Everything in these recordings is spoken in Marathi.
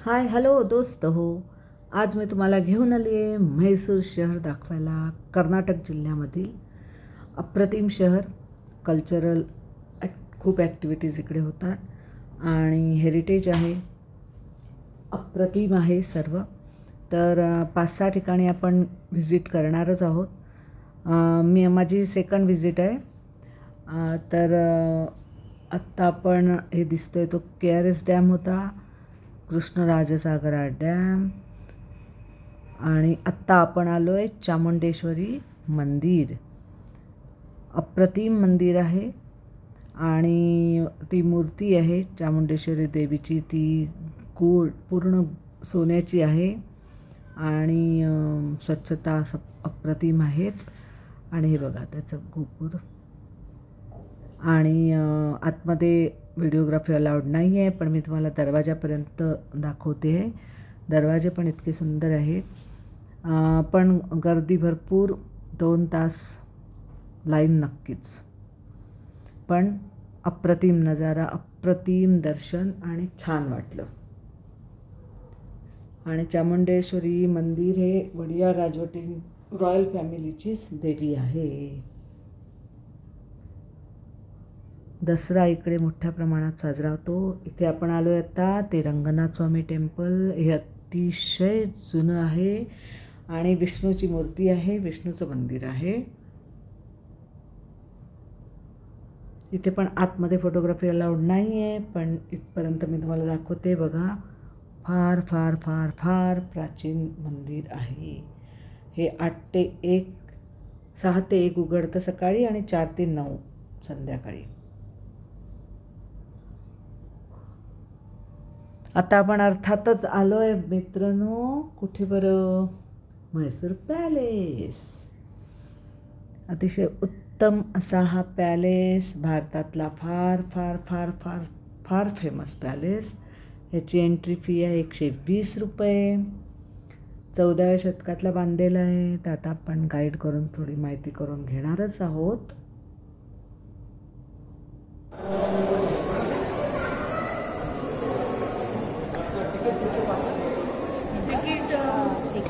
हाय हॅलो दोस्त हो. आज मी तुम्हाला घेऊन आली आहे म्हैसूर शहर दाखवायला. कर्नाटक जिल्ह्यामधील अप्रतिम शहर. कल्चरल खूप ॲक्टिव्हिटीज इकडे होतात आणि हेरिटेज आहे, अप्रतिम आहे सर्व. तर 5-6 ठिकाणी आपण व्हिजिट करणारच आहोत. माझी सेकंड व्हिजिट आहे. तर आत्ता आपण हे दिसतोय तो KRS डॅम होता, कृष्णराजसागरा डॅम, आणि आत्ता आपण आलो आहे चामुंडेश्वरी मंदिर. अप्रतिम मंदिर आहे आणि ती मूर्ती आहे चामुंडेश्वरी देवीची, ती पूर्ण सोन्याची आहे आणि स्वच्छता अप्रतिम आहेच. आणि हे बघा त्याचं गोपूर. आणि आतमध्ये व्हिडिओग्राफी अलाउड नाही आहे, पण मी तुम्हाला दरवाजापर्यंत दाखवते आहे. दरवाजे पण इतके सुंदर आहेत, पण गर्दी भरपूर, 2 तास लाईन नक्कीच. पण अप्रतिम नजारा, अप्रतिम दर्शन आणि छान वाटलं. आणि चामुंडेश्वरी मंदिर हे वडियार राजवटी रॉयल फॅमिलीचीच देवी आहे. दसरा इकडे मोठ्या प्रमाणात साजरा होतो. इथे आपण आलो आहे आता, ते रंगनाथ स्वामी टेम्पल. हे अतिशय जुनं आहे आणि विष्णूची मूर्ती आहे, विष्णूचं मंदिर आहे. इथे पण आतमध्ये फोटोग्राफी अलाउड नाही आहे, पण इथपर्यंत मी तुम्हाला दाखवते. बघा, फार फार फार फार प्राचीन मंदिर आहे हे. 6 ते 1 उघडतं सकाळी आणि 4 ते 9 संध्याकाळी. आता आपण अर्थातच आलो आहे मित्रांनो, कुठे बरं? म्हैसूर पॅलेस. अतिशय उत्तम असा हा पॅलेस, भारतातला फार फार फार फार फार फेमस पॅलेस. ह्याची एंट्री फी आहे 120 रुपये. 14व्या शतकातला बांधलेला आहे. तर आता आपण गाईड करून थोडी माहिती करून घेणारच आहोत.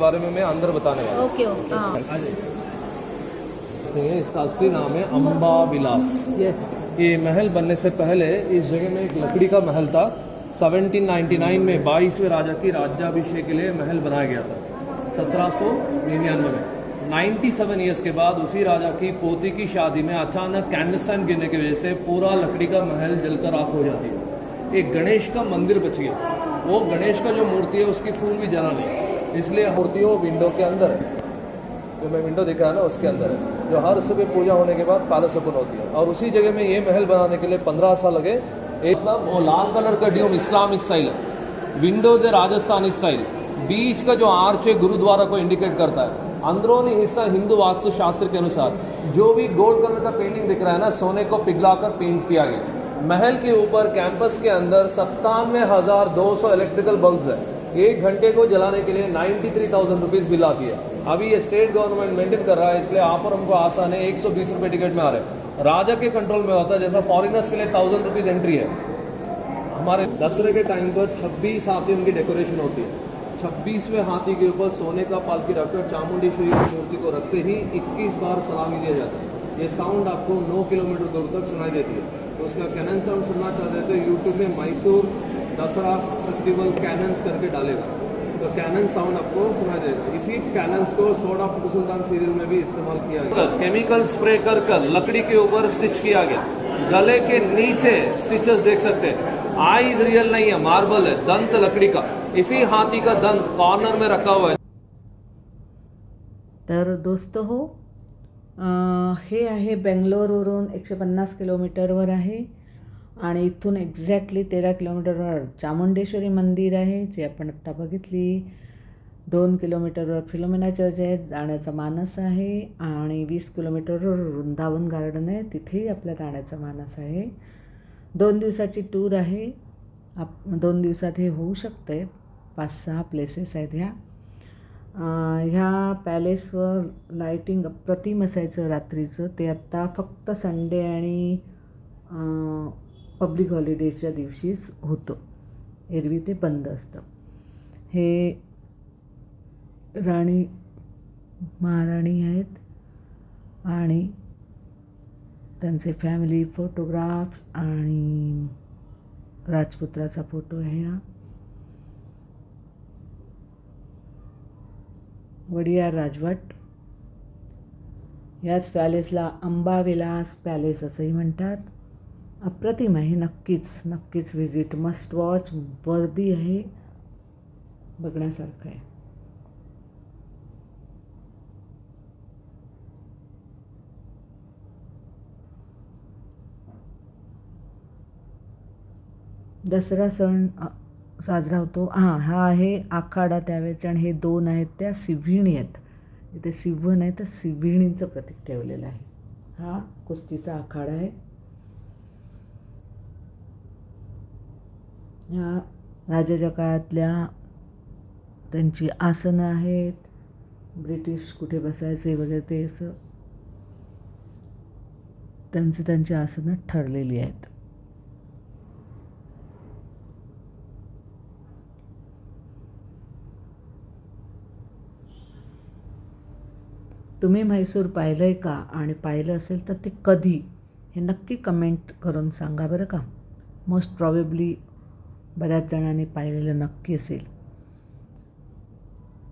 बारे में मैं अंदर बताने वाला हूँ। ओके ओके इसका असली नाम है अम्बा विलास। यस. ये महल बनने से पहले इस जगह में एक लकड़ी का महल था। 1799 में 22वें राजा की राज्याभिषेक के लिए महल बनाया गया था 1799 में। 97 ईयर्स के बाद उसी राजा की पोती की शादी में अचानक कैंडलस्टाइन गिरने की वजह से पूरा लकड़ी का महल जलकर राख हो जाती है। एक गणेश का मंदिर बच गया। वो गणेश का जो मूर्ति है उसकी फूल भी जला नहीं, इसलिए मूर्ति वो विंडो के अंदर है, जो मैं विंडो दिखा है ना उसके अंदर है, जो हर सुबह पूजा होने के बाद पैलेस ओपन होती है। और उसी जगह में ये महल बनाने के लिए 15 साल लगे। एक वो लाल कलर का ड्यूम इस्लामिक स्टाइल है, विंडोज है राजस्थानी स्टाइल, बीच का जो आर्च है गुरुद्वारा को इंडिकेट करता है, अंदरूनी हिस्सा हिंदू वास्तु शास्त्र के अनुसार जो भी गोल्ड कलर का पेंटिंग दिख रहा है ना, सोने को पिघलाकर पेंट किया गया। महल के ऊपर कैंपस के अंदर 97,200 इलेक्ट्रिकल बल्ब्स है। 1 घंटे को जलाने के लिए 93,000 रुपीज़ बिल आती है। अभी ये स्टेट गवर्नमेंट मेंटेन कर रहा है, इसलिए आप और हमको आसान है। 120 रुपये टिकट में आ रहे हैं। राजा के कंट्रोल में होता है, जैसा फॉरेनर्स के लिए 1000 रुपीज़ एंट्री है। हमारे दसरे के टाइम पर 26 हाथियों की डेकोरेशन होती है। 26वें हाथी के ऊपर सोने का पालकी रखकर चामुंडेश्वरी की मूर्ति को रखते ही 21 बार सलामी दिया जाता है। ये साउंड आपको 9 किलोमीटर दूर तक सुनाई देती है। तो उसका कैनन साउंड सुनना चाहते हैं तो यूट्यूब में मैसूर दसरा फेस्टिवल कैनन्स करके डालेगा, तो कैनन साउंड आपको सुनाई देगा। इसी कैनन्स को सोड ऑफ टिपू सुल्तान सीरियल में भी इस्तेमाल किया गया। केमिकल स्प्रे कर कर लकड़ी के ऊपर स्टिच किया गया। गले के नीचे स्टिचेस देख सकते हैं। आईज रियल नहीं है, मार्बल है, दंत लकड़ी का। इसी हाथी का दंत कॉर्नर में रखा हुआ है। तर दोस्त हो, हे आहे बेंगलोरवरून 150 किलोमीटरवर आहे आणि इथून एक्झॅक्टली 13 किलोमीटरवर चामुंडेश्वरी मंदिर आहे, जे आपण आत्ता बघितली. 2 किलोमीटरवर फिलोमिना चर्च आहे, जाण्याचा मानस आहे. आणि 20 किलोमीटरवर वृंदावन गार्डन आहे, तिथेही आपल्या जाण्याचा मानस आहे. 2 दिवसाची टूर आहे. 2 दिवसात हे होऊ शकते. 5-6 प्लेसेस आहेत ह्या पॅलेसवर. लाईटिंग अप्रतिम असायचं रात्रीचं. ते आत्ता फक्त संडे आणि पब्लिक हॉलिडेजच्या दिवशीच होतं, एरवी ते बंद असतं. हे राणी महाराणी आहेत आणि त्यांचे फॅमिली फोटोग्राफ्स आणि राजपुत्राचा फोटो आहे हा. वडियार राजवट. याच पॅलेसला अंबाविलास पॅलेस असंही म्हणतात. अप्रतिम आहे. नक्कीच व्हिजिट, मस्ट वॉच, वर्दी आहे, बघण्यासारखं आहे. दसरा सण साजरा होतो. हा आहे आखाडा त्यावेळेचा आणि हे 2 आहेत त्या सिव्हिणी आहेत. इथे सिव्हन आहे तर सिव्हिणींचं प्रतीक ठेवलेलं आहे. हा कुस्तीचा आखाडा आहे. ह्या राजाच्या काळातल्या त्यांची आसनं आहेत. ब्रिटिश कुठे बसायचे वगैरे ते असं त्यांची आसनं ठरलेली आहेत. तुम्ही म्हैसूर पाहिलं आहे का आणि पाहिलं असेल तर ते कधी, हे नक्की कमेंट करून सांगा बरं का. मोस्ट प्रॉबेबली बऱ्याच जणांनी पाहिलेलं नक्की असेल.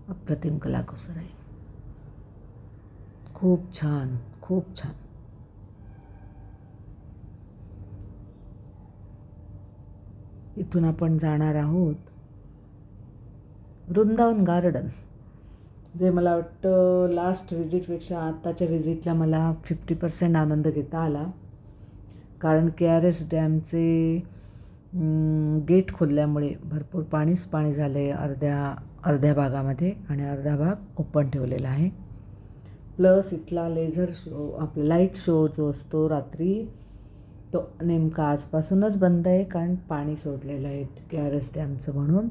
अप्रतिम कलाकुसर आहे. खूप छान. इथून आपण जाणार आहोत वृंदावन गार्डन, जे मला वाटतं लास्ट व्हिजिटपेक्षा आत्ताच्या व्हिजिटला मला 50% आनंद घेता आला. कारण KRS डॅमचे गेट खोलल्यामुळे भरपूर पाणी झालं आहे अर्ध्या भागामध्ये आणि अर्धा भाग ओपन ठेवलेला आहे. प्लस इथला लेझर शो, आपला लाईट शो जो असतो रात्री, तो नेमका आजपासूनच बंद आहे कारण पाणी सोडलेलं आहे KRS डॅमचं. म्हणून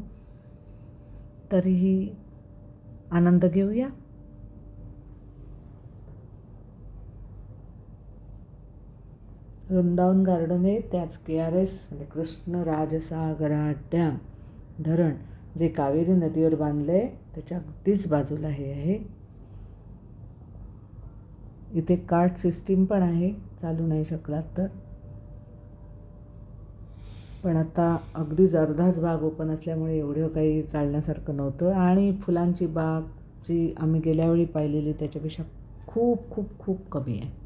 तरीही आनंद घेऊया. वृंदावन गार्डन आहे त्याच KRS म्हणजे कृष्णराजसागरा डॅम धरण, जे कावेरी नदीवर बांधलं आहे त्याच्या अगदीच बाजूला हे आहे. इथे कार्ट सिस्टीम पण आहे, चालू नाही शकलात तर. पण आता अगदीच अर्धाच भाग ओपन असल्यामुळे एवढं काही चालण्यासारखं नव्हतं. आणि फुलांची बाग जी आम्ही गेल्यावेळी पाहिलेली त्याच्यापेक्षा खूप कमी आहे.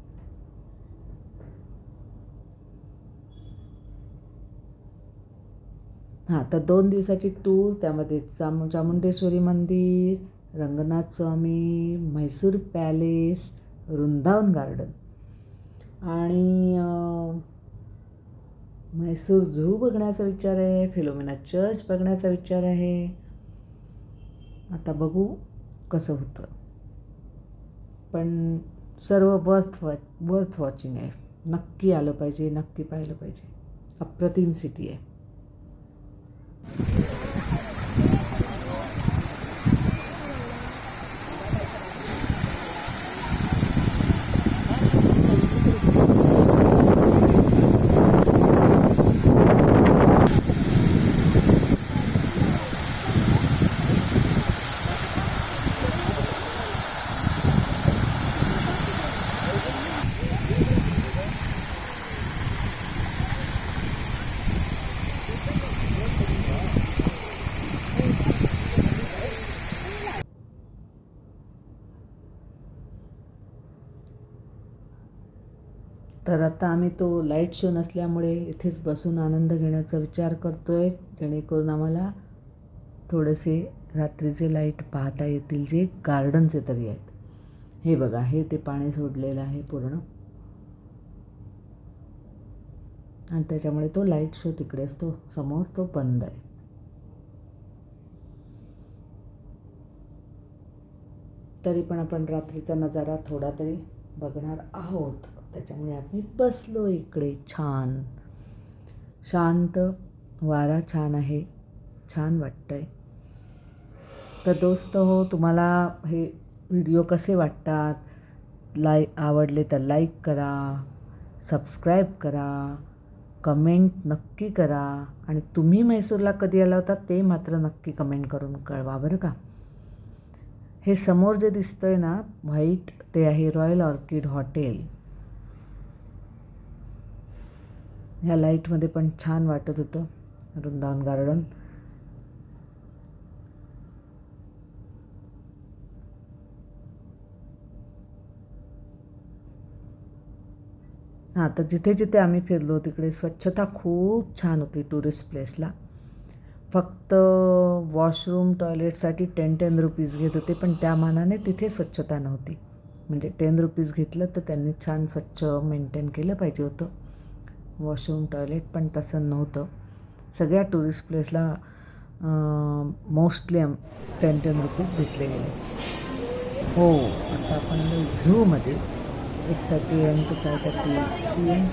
तर 2 दिवसाची टूर, त्यामध्ये चामुंडेश्वरी मंदिर, रंगनाथ स्वामी, म्हैसूर पॅलेस, वृंदावन गार्डन आणि म्हैसूर झू बघण्याचा विचार आहे. फिलोमिना चर्च बघण्याचा विचार आहे. आता बघू कसं होतं. पण सर्व वर्थ वॉचिंग आहे. नक्की आलं पाहिजे, नक्की पाहिलं पाहिजे. अप्रतिम सिटी आहे. तर आता आम्ही तो लाईट शो नसल्यामुळे इथेच बसून आनंद घेण्याचा विचार करतो आहे, जेणेकरून आम्हाला थोडेसे रात्रीचे लाईट पाहता येतील, जे गार्डनचे तरी आहेत. हे बघा, हे ते पाणी सोडलेलं आहे पूर्ण आणि त्याच्यामुळे तो लाईट शो तिकडे असतो समोर, तो बंद आहे. तरी पण आपण रात्रीचा नजारा थोडा तरी बघणार आहोत, त्याच्यामुळे आम्ही बसलो इकडे. छान शांत वारा छान आहे, छान वाटतं आहे. तर दोस्त हो, तुम्हाला हे व्हिडिओ कसे वाटतात, आवडले तर लाईक करा, सबस्क्राईब करा कमेंट नक्की करा आणि तुम्ही म्हैसूरला कधी आला होता ते मात्र नक्की कमेंट करून कळवा बरं का. हे समोर जे दिसतंय ना व्हाईट ते आहे रॉयल ऑर्किड हॉटेल. ह्या लाईटमध्ये पण छान वाटत होतं वृंदावन गार्डन. हां, तर जिथे जिथे आम्ही फिरलो तिकडे स्वच्छता खूप छान होती टुरिस्ट प्लेसला. फक्त वॉशरूम टॉयलेटसाठी 10 रुपीज घेत होते, पण त्या मानाने तिथे स्वच्छता नव्हती. म्हणजे 10 रुपीज घेतलं तर त्यांनी छान स्वच्छ मेंटेन केलं पाहिजे होतं वॉशरूम टॉयलेट, पण तसं नव्हतं. सगळ्या टुरिस्ट प्लेसला मोस्टली 10 रुपीज घेतले गेले. हो, आता आपण आलो झूमध्ये. 1:30 AM to 5:30 PM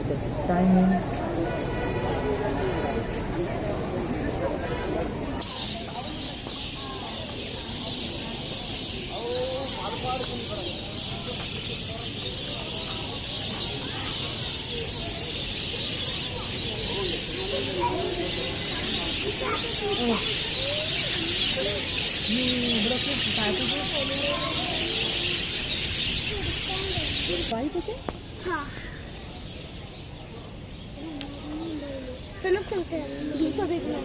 त्याचं टायमिंग. हाँ चलो चलते हैं दूसरा देखना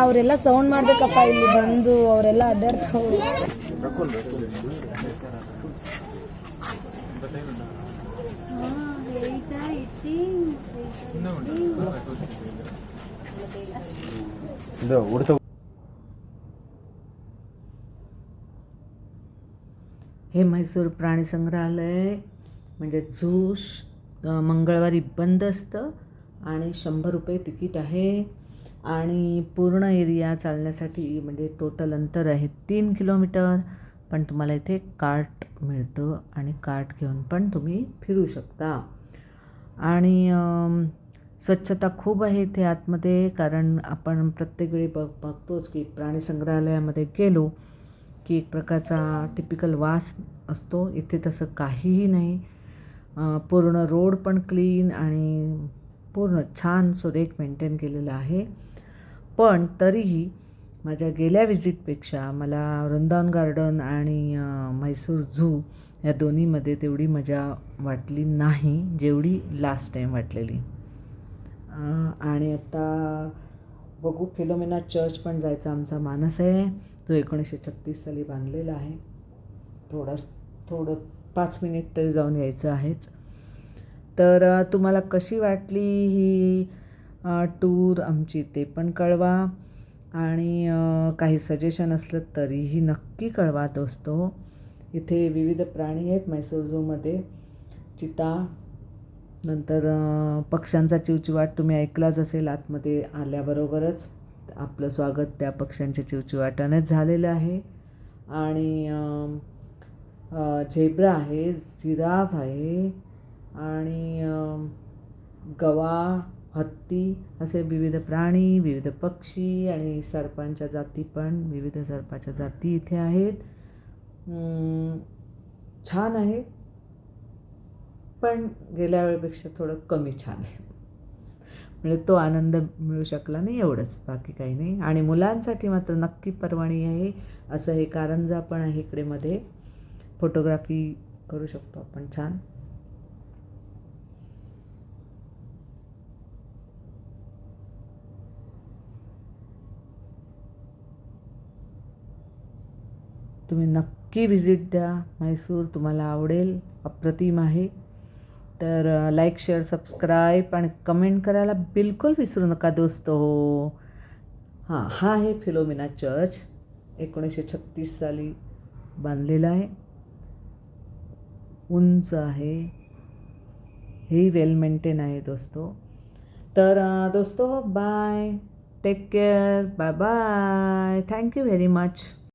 ಅವರೆಲ್ಲ ಸೌಂಡ್ ಮಾಡ್ಬೇಕಪ್ಪ ಇಲ್ಲಿ ಬಂದು ಅವರೆಲ್ಲ ಅಡ್ಡಾಡ್ತಾವ್ರು. हे म्हैसूर प्राणी संग्रहालय म्हणजे झू मंगळवारी बंद असतं आणि 100 रुपये तिकीट आहे. आणि पूर्ण एरिया चालण्यासाठी म्हणजे टोटल अंतर आहे 3 किलोमीटर. पण तुम्हाला इथे कार्ट मिळतं आणि कार्ट घेऊन पण तुम्ही फिरू शकता. आणि स्वच्छता खूप आहे इथे आतमध्ये, कारण आपण प्रत्येक वेळी बघतोच की प्राणी संग्रहालयामध्ये गेलो की एक प्रकारचा टिपिकल वास असतो. इथे तसं काहीही नाही. पूर्ण रोड पण क्लीन आणि पूर्ण छान सुरेख मेंटेन केलेलं आहे. पण तरीही माझ्या गेल्या व्हिजिटपेक्षा मला वृंदावन गार्डन आणि म्हैसूर झू या दोन्हीमध्ये तेवढी मजा वाटली नाही जेवढी लास्ट टाईम वाटलेली. आणि आता बघू, फिलोमिना चर्च पण जायचा आमचा मानस आहे. तो 1936 साली बांधलेला आहे. थोडं 5 मिनिट तरी जाऊन यायचं आहेच. तर तुम्हाला कशी वाटली ही टूर आमची ते पण कळवा. आणि काही सजेशन असलं तरीही नक्की कळवा दोस्तो. इथे विविध प्राणी आहेत म्हैसूर झूमध्ये. चिता, नंतर पक्ष्यांचा चिवचिवाट तुम्ही ऐकलाच असेल. आतमध्ये आल्याबरोबरच आपलं स्वागत त्या पक्ष्यांच्या चिवचिवाटानेच झालेलं आहे. आणि झेब्रा आहे, जिराफ आहे आणि गवा, हत्ती असे विविध प्राणी, विविध पक्षी आणि सर्पांच्या जाती पण, विविध सर्पाच्या जाती इथे आहेत. छान आहे, पण गेल्या वेळेपेक्षा थोडं कमी छान आहे. म्हणजे तो आनंद मिळू शकला नाही, एवढंच, बाकी काही नाही. आणि मुलांसाठी मात्र नक्की पर्वणी आहे. असं हे कारंजा पण आहे इकडे मध्ये, फोटोग्राफी करू शकतो आपण छान. तुम्ही नक्की व्हिजिट द्या. म्हैसूर तुम्हाला आवडेल, अप्रतिम आहे. तर लाईक, शेअर, सबस्क्राईब आणि कमेंट करायला बिलकुल विसरू नका दोस्तो. हां, हा आहे फिलोमिना चर्च, 1936 साली बांधलेला आहे. उंच आहे, हेही वेल मेंटेन आहे दोस्तो. तर दोस्तो bye, take care, bye bye, thank you very much.